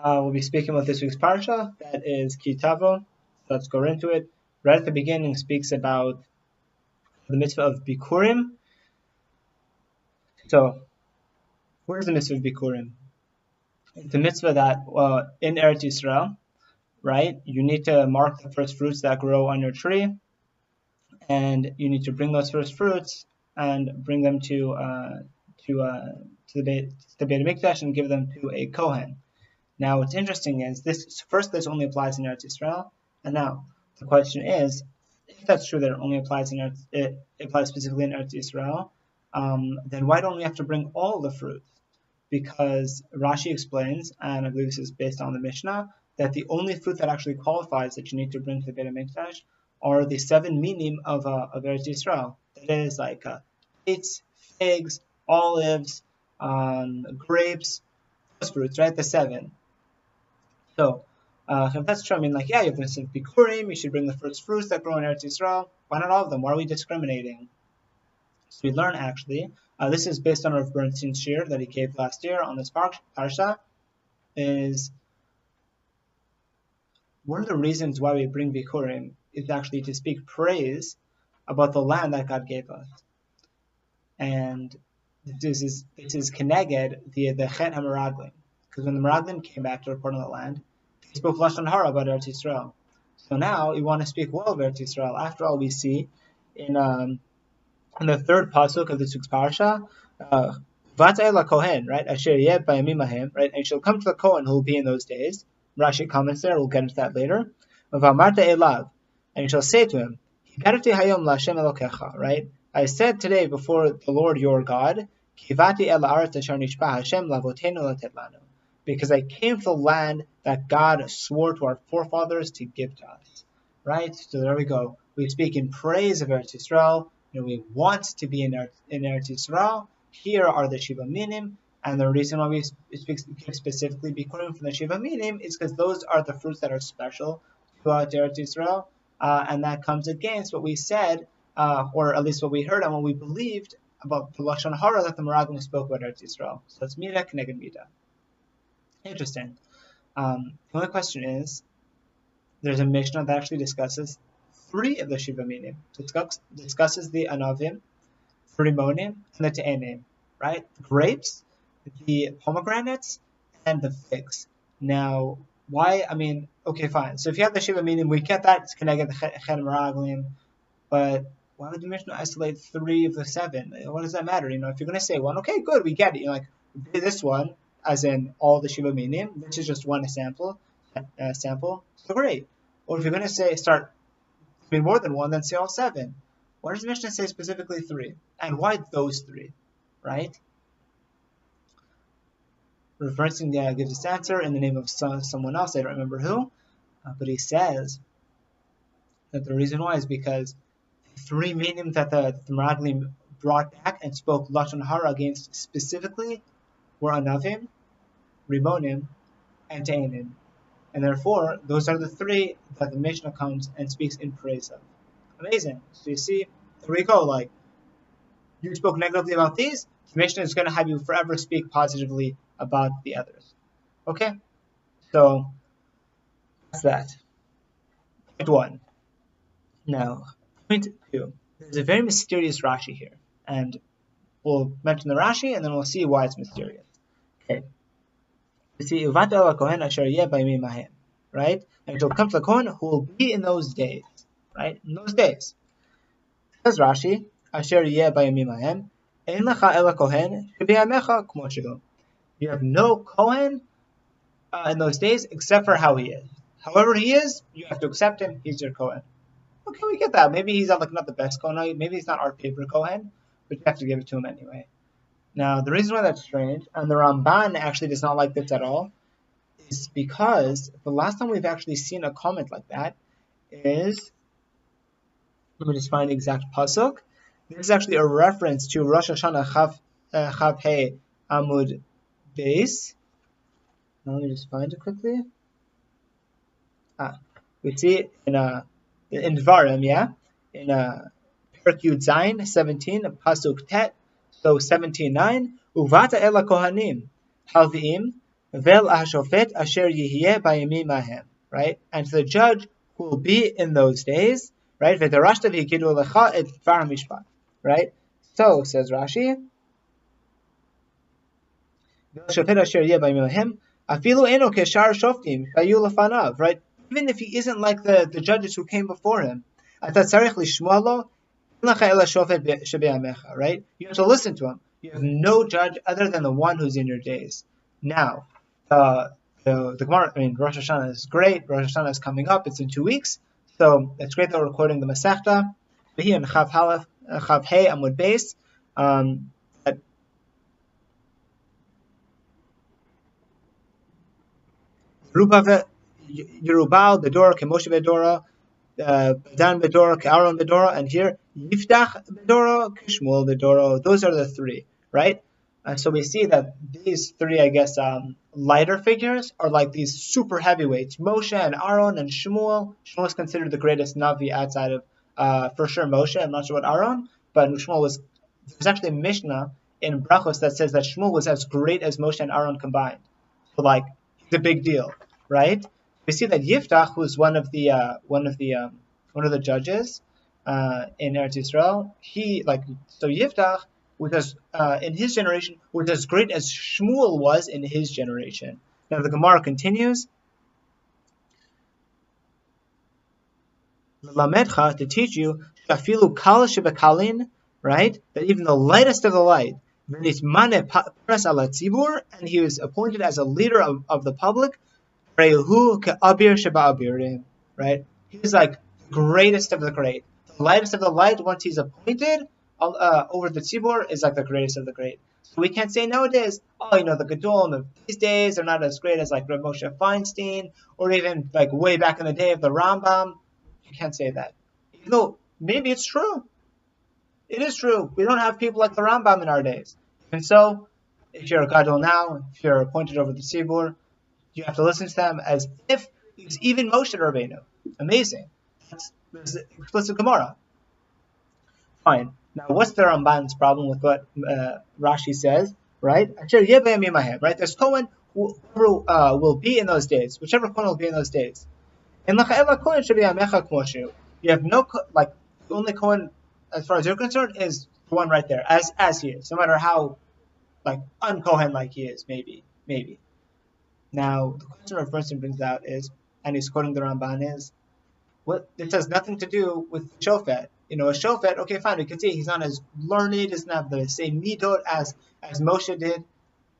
We'll be speaking about this week's parsha, that is Tavo. So let's go into it. Right at the beginning speaks about the mitzvah of Bikurim. So, where's the mitzvah of Bikurim? It's a mitzvah that in Eretz Yisrael, right, you need to mark the first fruits that grow on your tree, and you need to bring those first fruits and bring them to the Beit HaMikdash and give them to a Kohen. Now, what's interesting is this only applies in Eretz Yisrael, and now the question is, if that's true that it only applies it applies specifically in Eretz Yisrael, then why don't we have to bring all the fruits? Because Rashi explains, and I believe this is based on the Mishnah, that the only fruit that actually qualifies that you need to bring to the Beit HaMikdash are the 7 minim of Eretz Yisrael. That is like dates, figs, olives, grapes, those fruits, right? The 7. So, if that's true, I mean, you have this Bikurim, you should bring the first fruits that grow in Eretz Yisrael. Why not all of them? Why are we discriminating? So we learn actually, this is based on Rav Bernstein's shir that he gave last year on this parsha, is one of the reasons why we bring Bikurim is actually to speak praise about the land that God gave us. And this is Keneged, the Chet HaMeraglim. Because when the Meraglim came back to report on the land, they spoke Lashon Hara about Eretz Yisrael. So now we want to speak well of Eretz Yisrael. After all, we see in the third pasuk of this week's parasha, Vatay la Kohen, right? Asher yeh bayamim ahem, right? And she'll come to the Kohen who will be in those days. Rashi comments there. We'll get into that later. Vamarta elav, and you shall say to him, Hikarti hayom laHashem Elokecha, right? I said today before the Lord your God, Kivati el haaretz asher nishba Hashem lavotenu latet lanu, because I came to the land that God swore to our forefathers to give to us, right? So there we go. We speak in praise of Eretz Yisrael. We want to be in Eretz Yisrael. Here are the Shiva Minim, and the reason why we speak specifically Bikurim from the Shiva Minim is because those are the fruits that are special to Eretz Yisrael, and that comes against what we said, or at least what we heard and what we believed about the Lashon Hara that the Meraglim spoke about Eretz Yisrael. So it's Mida Keneged Mida. Interesting. The only question is, there's a Mishnah that actually discusses 3 of the Shiva Minim. Discusses the Anavim, the Rimonim, and the Te'enim, right? The grapes, the pomegranates, and the figs. Now, why? I mean, okay, fine. So if you have the Shiva Minim, we get that. It's Keneged the Chet HaMeraglim, but why would the Mishnah isolate 3 of the 7? What does that matter? If you're going to say one, okay, good, we get it. This one, as in all the Shiva Minim, this is just one sample, so great. Or if you're going to say more than one, then say all 7. Why does the Mishnah say specifically 3? And why those 3? Right? Rav Bernstein gives this answer in the name of someone else, I don't remember who, but he says that the reason why is because the 3 minim that the Meraglim brought back and spoke Lashon Hara against specifically were Anavim, Rimonim, and Te'enim. And therefore, those are the 3 that the Mishnah comes and speaks in praise of. Amazing. So you see, there we go. You spoke negatively about these, the Mishnah is going to have you forever speak positively about the others. Okay? So, that's that. Point 1. Now, point 2. There's a very mysterious Rashi here. And we'll mention the Rashi, and then we'll see why it's mysterious. Okay. You see, Uvat el Kohen asher yeh bayimim ahem, right? And it will come to the Kohen who will be in those days, right? In those days. Says Rashi, asher yeh bayimim ahem, ein lecha ela Kohen shebiyamecha kmo shehu. You have no Kohen in those days except for how he is. However he is, you have to accept him. He's your Kohen. Okay, we get that. Maybe he's not the best Kohen. Maybe he's not our favorite Kohen, but you have to give it to him anyway. Now, the reason why that's strange, and the Ramban actually does not like this at all, is because the last time we've actually seen a comment like that is, let me just find the exact pasuk. This is actually a reference to Rosh Hashanah Chav He Amud Beis. Now let me just find it quickly. We see it in Dvarim, in Perek Yud Zayin 17, pasuk Tet. So 17:9, Uvata ela kohanim, halviim, Vel hashofet asher yihye bayamim ahem, right? And to the judge who will be in those days, right? V'darashta v'yigidu lecha et dvar mishpat, right? So says Rashi, Vel shofet asher yihye bayamim ahem, afilu eno keshar shoftim shayu lefanav, right? Even if he isn't like the judges who came before him, ata tzarich lishmoa lo, right? You have to listen to him. You have no judge other than the one who's in your days. Now, the Gemara, Rosh Hashanah is great. Rosh Hashanah is coming up. It's in 2 weeks. So it's great that we're recording the Masechta. Here in Chav Hey Amud Beis. Yerubal Bedora Kemoshe Bedora. Dan Bedora, Aaron Bedora, and here Yiftach Bedora, Kishmuel Bedora. Those are the three, right? And so we see that these three, I guess, lighter figures are like these super heavyweights: Moshe and Aaron and Shmuel. Shmuel is considered the greatest Navi outside of, for sure, Moshe. I'm not sure about Aaron, but Shmuel was. There's actually a Mishnah in Brachos that says that Shmuel was as great as Moshe and Aaron combined. So, like, it's a big deal, right? We see that Yiftach, who's one of the judges in Eretz Yisrael, Yiftach was in his generation was as great as Shmuel was in his generation. Now the Gemara continues, Lamedcha, to teach you, Shafilu kal shebekalin, right? That even the lightest of the light, and he was appointed as a leader of the public. Right? He's like the greatest of the great. The lightest of the light, once he's appointed over the tzibur, is like the greatest of the great. So we can't say nowadays, the Gedolim of these days are not as great as like Rav Moshe Feinstein, or even like way back in the day of the Rambam. You can't say that. Even though maybe it's true. It is true. We don't have people like the Rambam in our days. And so, if you're a Gadol now, if you're appointed over the tzibur, you have to listen to them as if it's even Moshe Rabbeinu. Amazing. That's explicit Gemara. Fine. Now, what's the Ramban's problem with what Rashi says? Right? Right? There's Kohen who will be in those days. Whichever Kohen will be in those days. And you have no, the only Kohen, as far as you're concerned, is the one right there, as he is. No matter how, un-Kohen like he is, maybe. Now, the question Rav Bernstein brings out is, and he's quoting the Ramban, is, it has nothing to do with Shofet. A Shofet, okay, fine, we can see he's not as learned, doesn't have the same midot as Moshe did,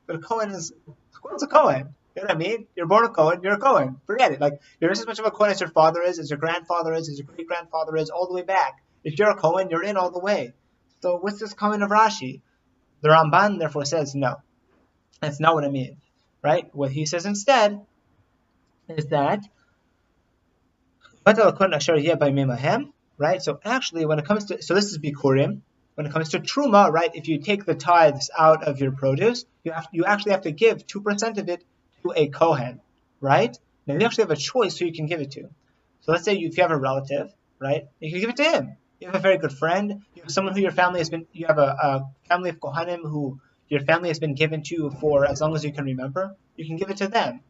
but a Kohen's a Kohen. You know what I mean? You're born a Kohen, you're a Kohen. Forget it. You're just as much of a Kohen as your father is, as your grandfather is, as your great-grandfather is, all the way back. If you're a Kohen, you're in all the way. So what's this Kohen of Rashi? The Ramban, therefore, says, no. That's not what it means. Right? What he says instead is that right? So actually, when it comes to, this is Bikurim. When it comes to Truma, right? If you take the tithes out of your produce, you actually have to give 2% of it to a Kohen, right? Now you actually have a choice who you can give it to. So let's say if you have a relative, right? You can give it to him. You have a very good friend. You have someone who you have a family of Kohanim who your family has been given to you for as long as you can remember, you can give it to them.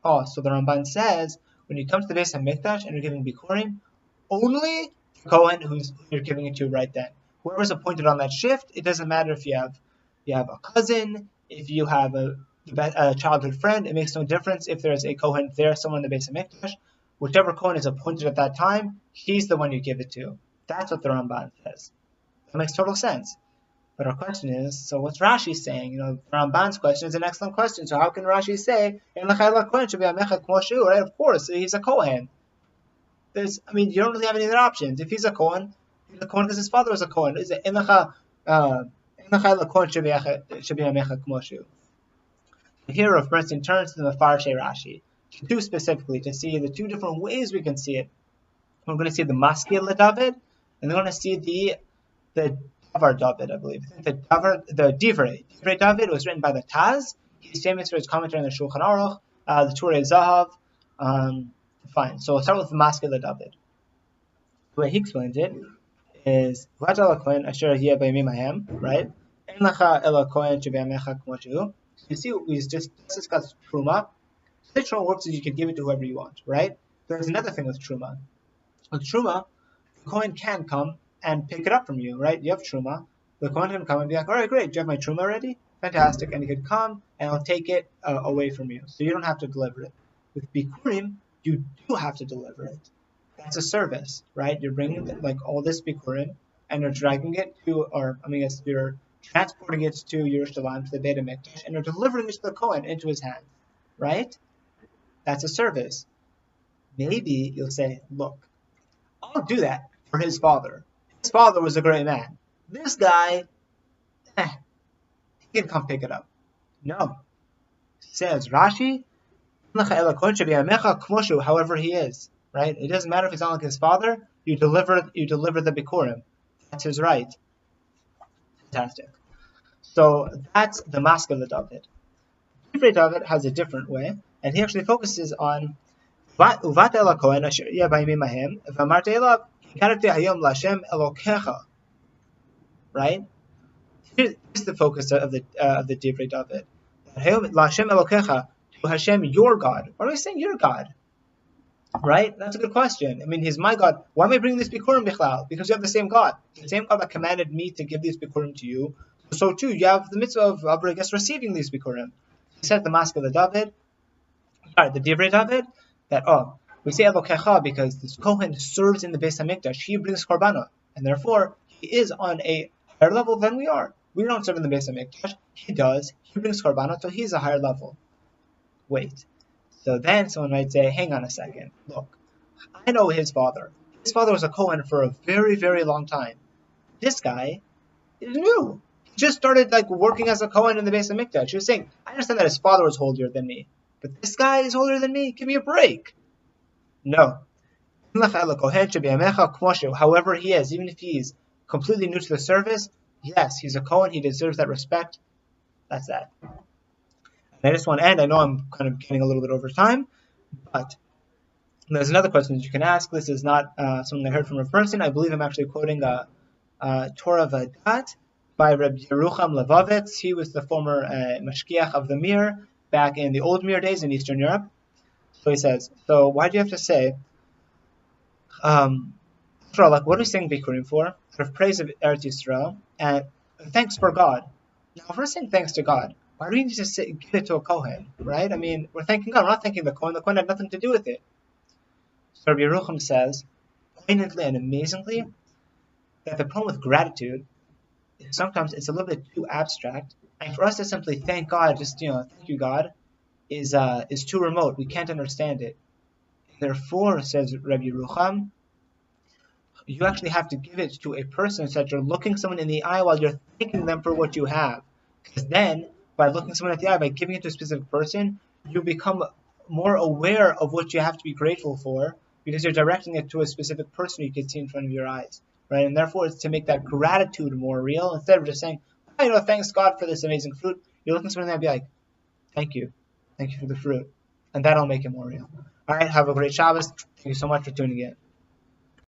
So the Ramban says, when you come to the Beis HaMikdash and you're giving Bikurim, only the Kohen who you're giving it to right then. Whoever's appointed on that shift, it doesn't matter if you have a cousin, if you have a childhood friend, it makes no difference if there's a Kohen there, someone in the Beis HaMikdash. Whichever Kohen is appointed at that time, he's the one you give it to. That's what the Ramban says. That makes total sense. But our question is, so what's Rashi saying? Ramban's question is an excellent question. So how can Rashi say, right? Of course, he's a Kohen. You don't really have any other options. If he's a Kohen because his father was a Kohen. Here, Rav Bernstein turns to the Mefarshei Rashi, to specifically, to see the two different ways we can see it. We're going to see the Maskil David, and we're going to see the Davar David, I believe. The Divrei David was written by the Taz. He's famous for his commentary on the Shulchan Aruch, the Turei Zahav. Fine. So we'll start with the Maskil David. The way he explains it is, right? You see, we just discussed truma. The truma works is you can give it to whoever you want, right? There's another thing with truma. With truma, the Kohen can come and pick it up from you, right? You have truma. The Kohen can come and be like, all right, great, do you have my truma ready? Fantastic. And he could come and I'll take it away from you. So you don't have to deliver it. With Bikurim, you do have to deliver it. That's a service, right? You're bringing like all this Bikurim and you're dragging it to, you're transporting it to Yerushalayim, to the Beit HaMikdash, and you're delivering it to the Kohen into his hands, right? That's a service. Maybe you'll say, look, I'll do that for his father. His father was a great man. This guy, he can come pick it up. No. Says Rashi, however he is, right? It doesn't matter if he's not like his father, you deliver the Bikurim. That's his right. Fantastic. So that's the mask of the David. Divrei David has a different way, and he actually focuses on right? Here's the focus of the Divrei David. To Hashem, your God. Why are we saying your God? Right? That's a good question. I mean, he's my God. Why am I bringing this Bikurim Bichlal? Because you have the same God. The same God that commanded me to give these Bikurim to you. So too, you have the mitzvah of I guess, receiving these Bikurim. He said the mask of the David, the Divrei David, that, we say Elokecha because this Kohen serves in the Beis HaMikdash. He brings Korbanah. And therefore, he is on a higher level than we are. We don't serve in the Beis HaMikdash. He does. He brings Korbanah, so he's a higher level. Wait. So then someone might say, hang on a second. Look, I know his father. His father was a Kohen for a very, very long time. This guy is new. He just started working as a Kohen in the Beis HaMikdash. He was saying, I understand that his father was holier than me. But this guy is holier than me. Give me a break. No. However he is, even if he's completely new to the service, yes, he's a Kohen. He deserves that respect. That's that. And I just want to end. I know I'm kind of getting a little bit over time, but there's another question that you can ask. This is not something I heard from a person. I believe I'm actually quoting a Torah Vadat by Reb Yerucham Levovitz. He was the former mashkiach of the Mir back in the old Mir days in Eastern Europe. So he says, so why do you have to say, after all, what are we saying Bikurim for? Out of praise of Eretz Yisrael and thanks for God. Now, if we're saying thanks to God, why do we need to give it to a Kohen, right? I mean, we're thanking God. We're not thanking the Kohen. The Kohen had nothing to do with it. So Rabbi Yerucham says, poignantly and amazingly, that the problem with gratitude is sometimes it's a little bit too abstract, and for us to simply thank God, just thank you God, is too remote. We can't understand it. Therefore, says Rabbi Yerucham, you actually have to give it to a person so that you're looking someone in the eye while you're thanking them for what you have. Because then, by looking someone at the eye, by giving it to a specific person, you become more aware of what you have to be grateful for, because you're directing it to a specific person you can see in front of your eyes, right? And therefore, it's to make that gratitude more real. Instead of just saying, thanks God for this amazing fruit, you're looking someone in the eye and be like, thank you for the fruit. And that'll make it more real. All right, have a great Shabbos. Thank you so much for tuning in.